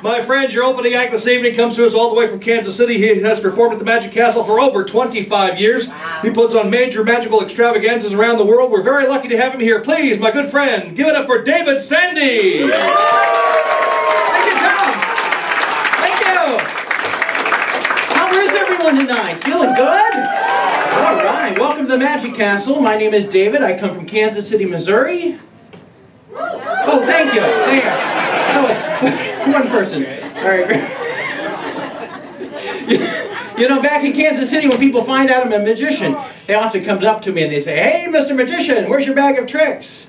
My friends, your opening act this evening comes to us all the way from Kansas City. He has performed at the Magic Castle for over 25 years. He puts on major magical extravaganzas around the world. We're very lucky to have him here. Please, my good friend, give it up for David Sandy. Thank you, Tom. Thank you. How is everyone tonight? Feeling good? All right. Welcome to the Magic Castle. My name is David. I come from Kansas City, Missouri. Oh, thank you. Thank you. That was one person. All right. You know, back in Kansas City, when people find out I'm a magician, they often come up to me and they say, "Hey, Mr. Magician, where's your bag of tricks?"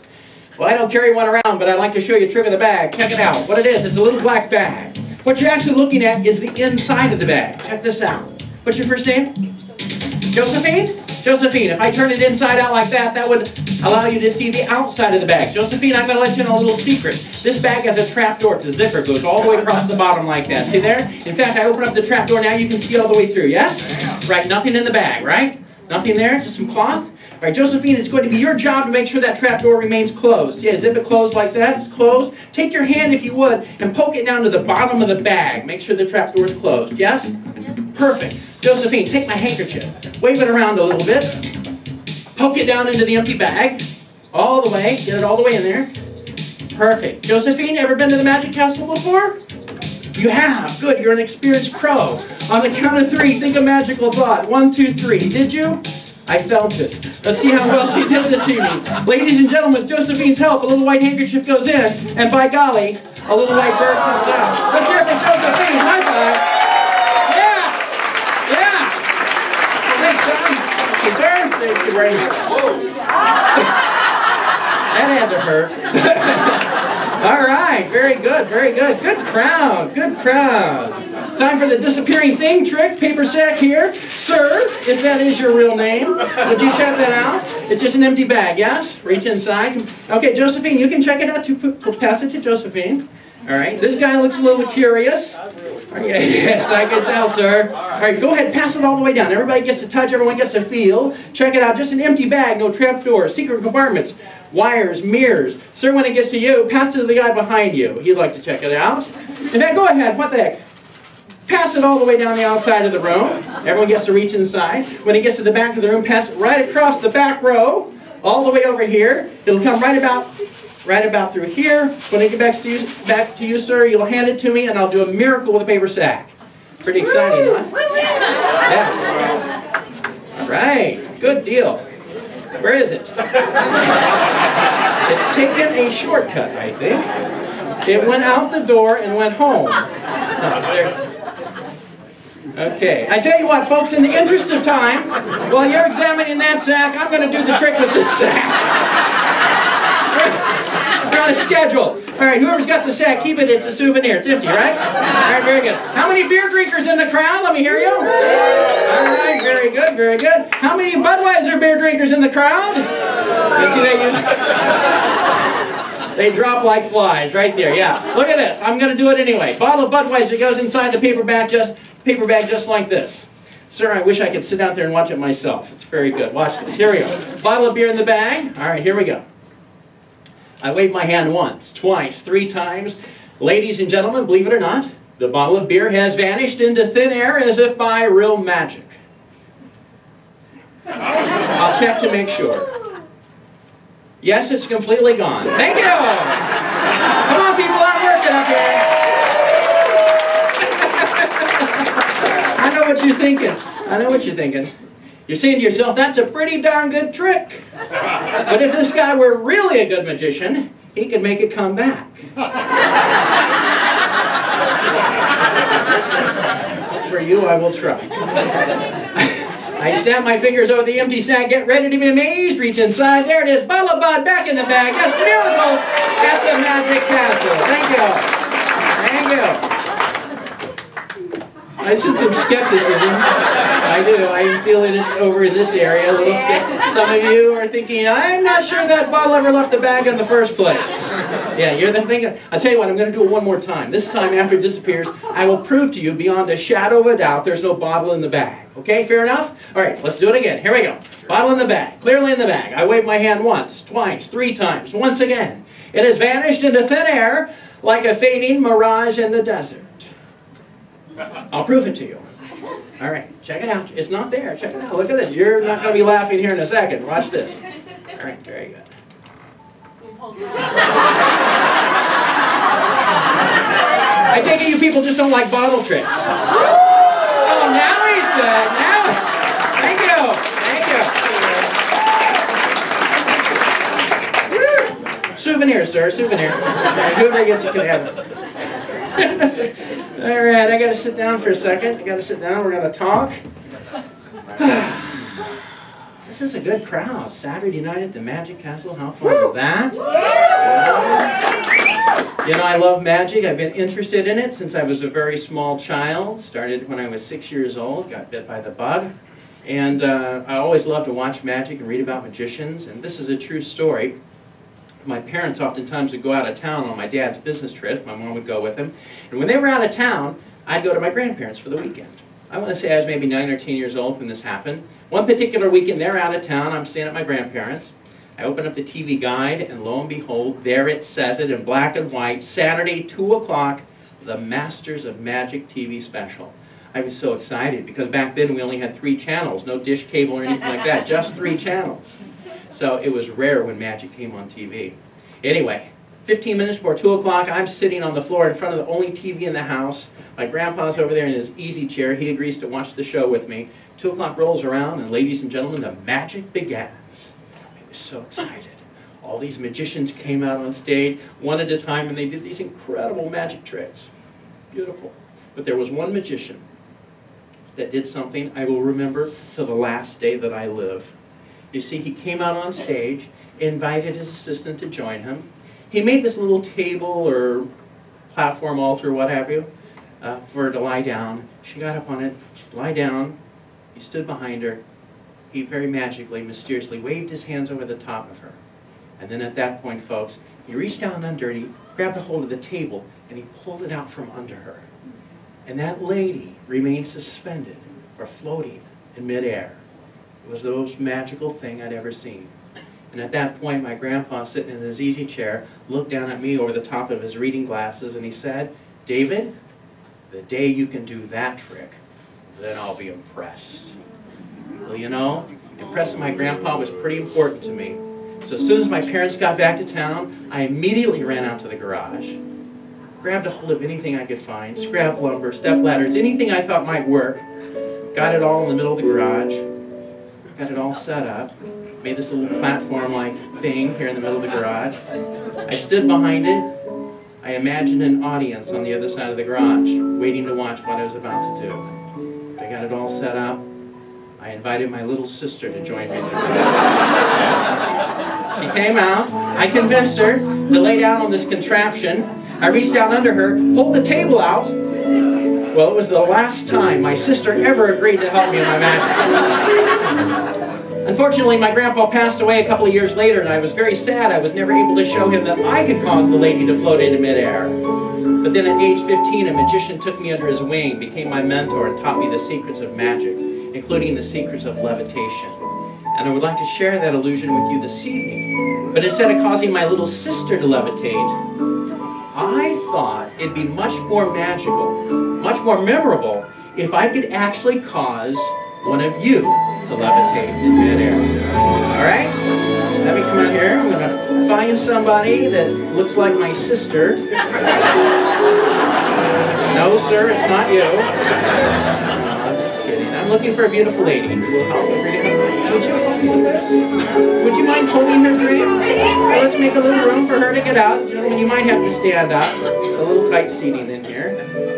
Well, I don't carry one around, but I'd like to show you a trick of the bag. Check it out. What it is, it's a little black bag. What you're actually looking at is the inside of the bag. Check this out. What's your first name? Josephine? Josephine, if I turn it inside out like that, that would allow you to see the outside of the bag. Josephine, I'm going to let you know a little secret. This bag has a trap door. It's a zipper. It goes all the way across the bottom like that. See there? In fact, I open up the trap door now. You can see all the way through. Yes? Right. Nothing in the bag, right? Nothing there? Just some cloth? All right, Josephine, it's going to be your job to make sure that trap door remains closed. Yeah, zip it closed like that. It's closed. Take your hand, if you would, and poke it down to the bottom of the bag. Make sure the trap door is closed. Yes? Perfect. Josephine, take my handkerchief. Wave it around a little bit. Poke it down into the empty bag. All the way. Get it all the way in there. Perfect. Josephine, ever been to the Magic Castle before? You have. Good. You're an experienced pro. On the count of 3, think a magical thought. 1, 2, 3. Did you? I felt it. Let's see how well she did this evening. Ladies and gentlemen, with Josephine's help, a little white handkerchief goes in, and by golly, a little white bird comes out. Let's hear it for Josephine. High five. Thanks, son. Yes, sir. Thank you very much. Whoa. That had to hurt. All right. Very good. Very good. Good crowd. Good crowd. Time for the disappearing thing trick. Paper sack here. Sir, if that is your real name. Would you check that out? It's just an empty bag, yes? Reach inside. Okay, Josephine, you can check it out. Pass it to Josephine. All right. This guy looks a little curious. Okay, yes, I can tell, sir. All right, go ahead, pass it all the way down. Everybody gets to touch, everyone gets to feel. Check it out, just an empty bag, no trap doors, secret compartments, wires, mirrors. Sir, when it gets to you, pass it to the guy behind you. He'd like to check it out. In fact, go ahead, what the heck? Pass it all the way down the outside of the room. Everyone gets to reach inside. When it gets to the back of the room, pass it right across the back row, all the way over here. It'll come right about through here. When it gets back to you, sir, you'll hand it to me, and I'll do a miracle with a paper sack. Pretty exciting, huh? Yeah. All right. Good deal. Where is it? It's taken a shortcut, I think. It went out the door and went home. Okay. I tell you what, folks, in the interest of time, while you're examining that sack, I'm going to do the trick with this sack. We're on a schedule. All right, whoever's got the sack, keep it. It's a souvenir. It's empty, right? All right, very good. How many beer drinkers in the crowd? Let me hear you. All right, very good, very good. How many Budweiser beer drinkers in the crowd? You see that? They drop like flies right there. Yeah. Look at this. I'm going to do it anyway. Bottle of Budweiser goes inside the paper bag just like this. Sir, I wish I could sit out there and watch it myself. It's very good. Watch this. Here we go. Bottle of beer in the bag. All right, here we go. I wave my hand once, twice, 3 times. Ladies and gentlemen, believe it or not, the bottle of beer has vanished into thin air as if by real magic. I'll check to make sure. Yes, it's completely gone. Thank you! Come on, people, I'm working up here. I know what you're thinking. I know what you're thinking. You're saying to yourself, that's a pretty darn good trick. But if this guy were really a good magician, he could make it come back. For you, I will try. I snap my fingers over the empty sack, get ready to be amazed, reach inside, there it is, bottle of Bud back in the bag. Yes, miracles at the Magic Castle. Thank you. Thank you. I sense some skepticism. I do. I'm feeling it's over in this area, a little skeptical. Some of you are thinking, I'm not sure that bottle ever left the bag in the first place. Yeah, you're the thinking. I'll tell you what, I'm going to do it one more time. This time, after it disappears, I will prove to you beyond a shadow of a doubt there's no bottle in the bag. Okay, fair enough? All right, let's do it again. Here we go. Bottle in the bag, clearly in the bag. I wave my hand once, twice, 3 times. Once again, it has vanished into thin air. like a fading mirage in the desert. I'll prove it to you. All right, check it out. It's not there. Check it out. Look at this. You're not going to be laughing here in a second. Watch this. All right, very good. I take it you people just don't like bottle tricks. Oh, now he's good. Now, thank you. Souvenir, sir. Souvenir. Whoever gets it can have it. All right, I got to sit down for a second. I got to sit down. We're going to talk. This is a good crowd. Saturday night at the Magic Castle. How fun is that? You know, I love magic. I've been interested in it since I was a very small child. Started when I was 6 years old. Got bit by the bug. And I always loved to watch magic and read about magicians. And this is a true story. My parents oftentimes would go out of town on my dad's business trip. My mom would go with him. And when they were out of town, I'd go to my grandparents for the weekend. I want to say I was maybe 9 or 10 years old when this happened. One particular weekend, they're out of town. I'm staying at my grandparents'. I open up the TV guide, and lo and behold, there it says it in black and white, Saturday, 2 o'clock, the Masters of Magic TV special. I was so excited because back then we only had 3 channels, no dish cable or anything like that, just 3 channels. So it was rare when magic came on TV. Anyway, 15 minutes before 2 o'clock, I'm sitting on the floor in front of the only TV in the house. My grandpa's over there in his easy chair. He agrees to watch the show with me. 2 o'clock rolls around, and ladies and gentlemen, the magic begins. I was so excited. All these magicians came out on stage, one at a time, and they did these incredible magic tricks. Beautiful. But there was one magician that did something I will remember till the last day that I live. You see, he came out on stage, invited his assistant to join him. He made this little table or platform, altar, what have you, for her to lie down. She got up on it, she'd lie down. He stood behind her. He very magically, mysteriously waved his hands over the top of her. And then at that point, folks, he reached down under and he grabbed a hold of the table and he pulled it out from under her. And that lady remained suspended or floating in midair. It was the most magical thing I'd ever seen. And at that point, my grandpa, sitting in his easy chair, looked down at me over the top of his reading glasses and he said, "David, the day you can do that trick, then I'll be impressed." Well, you know, impressing my grandpa was pretty important to me. So as soon as my parents got back to town, I immediately ran out to the garage, grabbed a hold of anything I could find, scrap lumber, step ladders, anything I thought might work, got it all in the middle of the garage, got it all set up, made this little platform-like thing here in the middle of the garage. I stood behind it. I imagined an audience on the other side of the garage, waiting to watch what I was about to do. I got it all set up. I invited my little sister to join me. She came out. I convinced her to lay down on this contraption. I reached down under her, pulled the table out. Well, it was the last time my sister ever agreed to help me in my magic. Unfortunately, my grandpa passed away a couple of years later, and I was very sad I was never able to show him that I could cause the lady to float into midair. But then at age 15, a magician took me under his wing, became my mentor, and taught me the secrets of magic, including the secrets of levitation. And I would like to share that illusion with you this evening. But instead of causing my little sister to levitate, I thought it'd be much more magical, much more memorable, if I could actually cause one of you to levitate in midair. All right? Let me come out here. I'm going to find somebody that looks like my sister. No, sir, it's not you. I'm just kidding. I'm looking for a beautiful lady who will help me. Would you help me with this? Would you mind holding her drink? Well, let's make a little room for her to get out. Gentlemen, you might have to stand up. It's a little tight seating in here.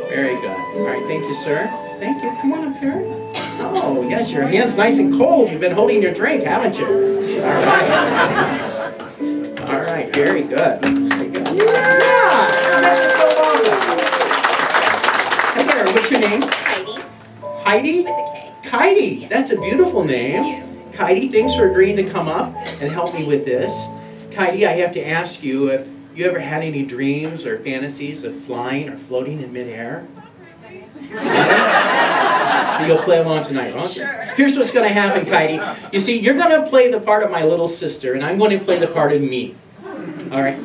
Very good. All right, thank you, sir. Thank you. Come on up here. Oh, yes, your hand's nice and cold. You've been holding your drink, haven't you? All right. All right, very good. Very good. Yeah! That's so awesome. Hey there, what's your name? Heidi. Heidi? With a K. Heidi. Yes. That's a beautiful name. Thank you. Heidi, thanks for agreeing to come up and help me with this. Heidi, I have to ask you, have you ever had any dreams or fantasies of flying or floating in midair? You'll play along tonight, won't you? Sure. Here's what's going to happen, Heidi. You see, you're going to play the part of my little sister, and I'm going to play the part of me. All right?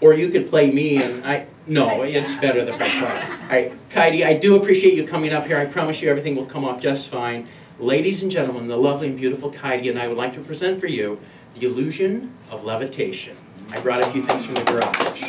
Or you could play me, and No, it's better the fresh water. All right, Heidi, I do appreciate you coming up here. I promise you everything will come off just fine. Ladies and gentlemen, the lovely and beautiful Heidi and I would like to present for you the illusion of levitation. I brought a few things from the garage.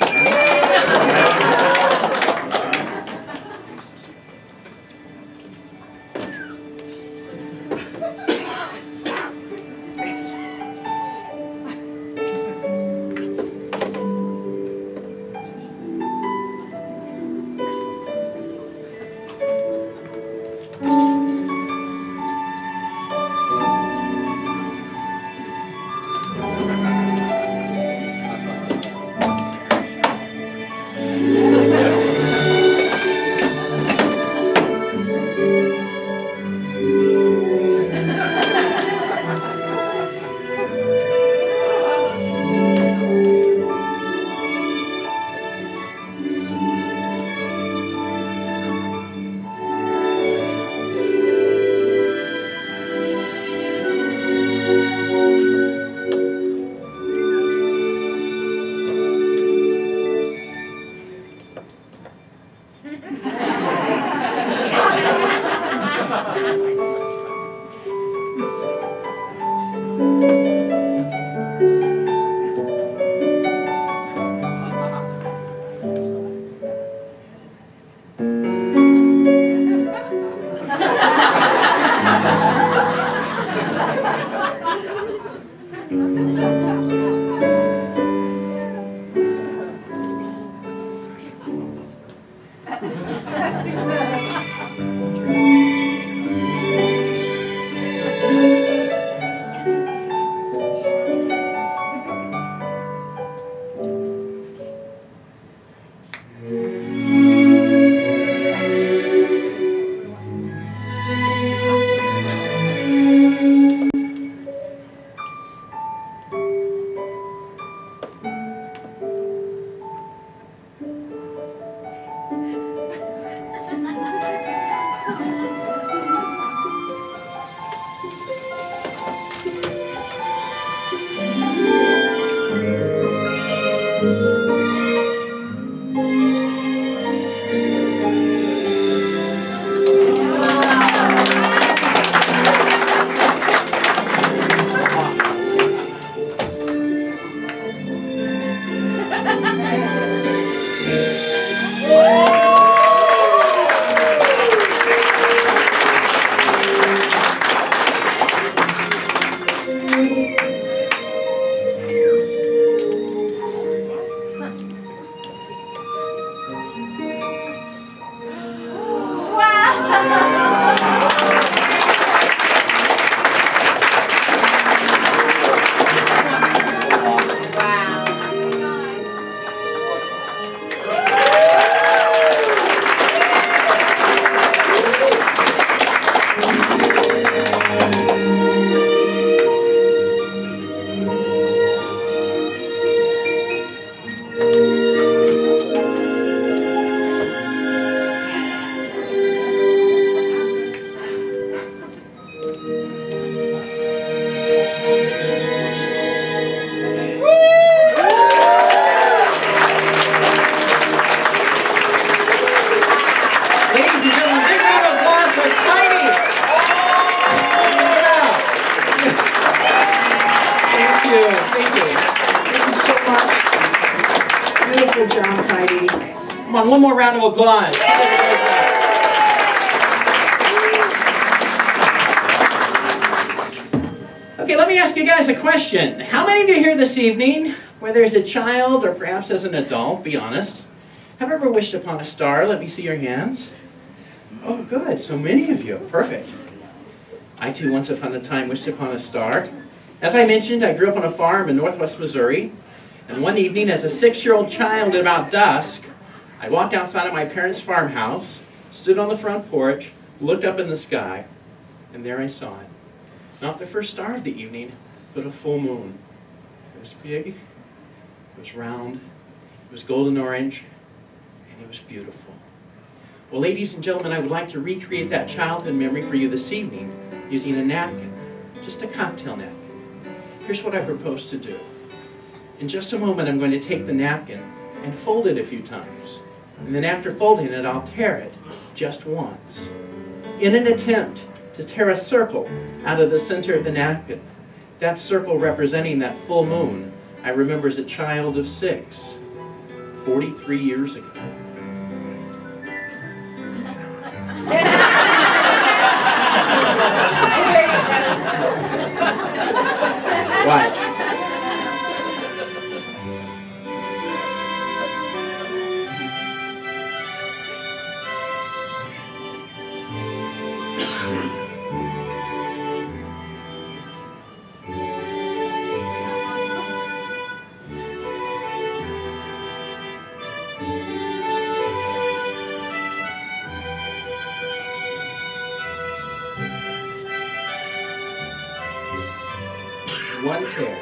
Beautiful job, Heidi. Come on, one more round of applause. Okay, let me ask you guys a question. How many of you here this evening, whether as a child or perhaps as an adult, be honest, have ever wished upon a star? Let me see your hands. Oh, good. So many of you. Perfect. I too, once upon a time, wished upon a star. As I mentioned, I grew up on a farm in northwest Missouri. And one evening, as a 6-year-old child at about dusk, I walked outside of my parents' farmhouse, stood on the front porch, looked up in the sky, and there I saw it. Not the first star of the evening, but a full moon. It was big, it was round, it was golden orange, and it was beautiful. Well, ladies and gentlemen, I would like to recreate that childhood memory for you this evening using a napkin, just a cocktail napkin. Here's what I propose to do. In just a moment, I'm going to take the napkin, and fold it a few times. And then after folding it, I'll tear it just once, in an attempt to tear a circle out of the center of the napkin. That circle representing that full moon I remember as a child of 6, 43 years ago. Watch. One tear.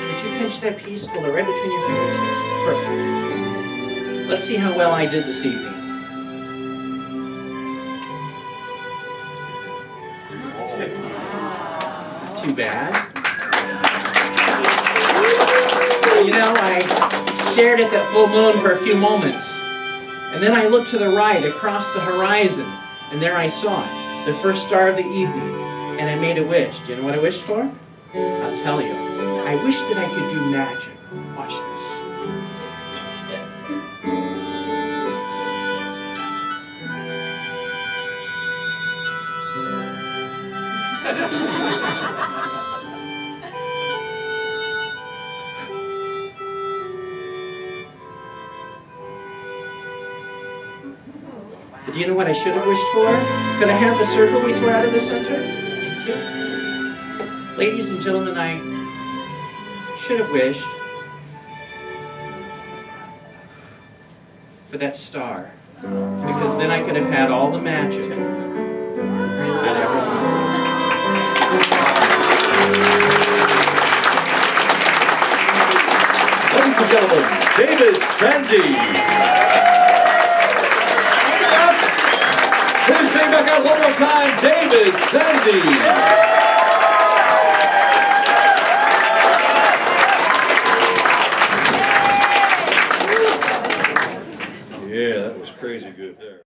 Did you pinch that piece? Hold it right between your fingertips. Perfect. Let's see how well I did this evening. Not too bad. You know, I stared at that full moon for a few moments, and then I looked to the right across the horizon, and there I saw it, the first star of the evening, and I made a wish. Do you know what I wished for? I'll tell you. I wished that I could do magic. Watch this. Do you know what I should have wished for? Could I have the circle we tore out of the center? Thank you. Ladies and gentlemen, I should have wished for that star, because then I could have had all the magic I'd ever wanted. Ladies and gentlemen, David Sandy. Please bring back out one more time, David Sandy. Yeah, that was crazy good there.